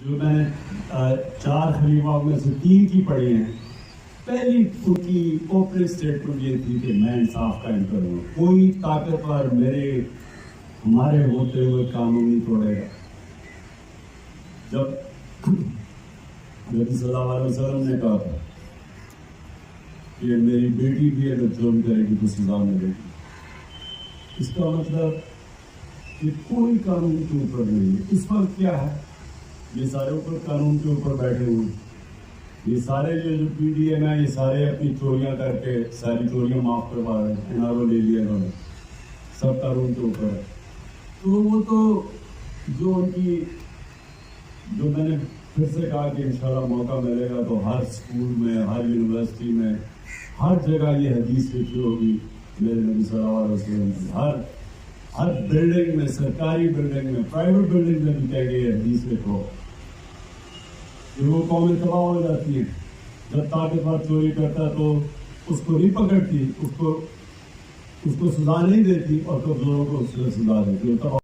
جو میں نے 4 خلیفہ میں سے 3 کی پڑھی ہیں، پہلی ان کی اوپن اسٹیٹمنٹ یہ تھی کہ میں انصاف قائم کروں گا، کوئی طاقتور ہمارے ہوتے ہوئے قانون نہیں توڑے گا۔ جب نبی صلی اللہ علیہ وسلم نے کہا تھا کہ میری بیٹی بھی اگر جرم کرے گی تو سزا ملے گی، اس کا مطلب کہ کوئی قانون کے اوپر نہیں ہے۔ اس وقت کیا ہے، یہ سارے اوپر قانون کے اوپر بیٹھے ہوئے ہیں، یہ سارے جو پی ڈی ایم ہیں، یہ سارے اپنی چوریاں کر کے ساری چوریاں معاف کروا رہے ہیں، این آر او لے لیا انہوں نے، سب قانون کے اوپر ہے۔ تو وہ تو جو ان کی، جو میں نے پھر سے کہا کہ انشاءاللہ موقع ملے گا تو ہر اسکول میں، ہر یونیورسٹی میں، ہر جگہ یہ حدیث لکھی ہوگی میرے نبی صلی اللہ علیہ وسلم کی، ہر بلڈنگ میں، سرکاری بلڈنگ میں، پرائیویٹ بلڈنگ میں بھی کہہ گئے یہ حدیث لکھو۔ پھر وہ قومیں تباہ ہو جاتی ہیں۔ جب طاقتور چوری کرتا تو اس کو نہیں پکڑتی، اس کو سزا نہیں دیتی، اور کمزوروں کو اس سے سزا دیتی ہے۔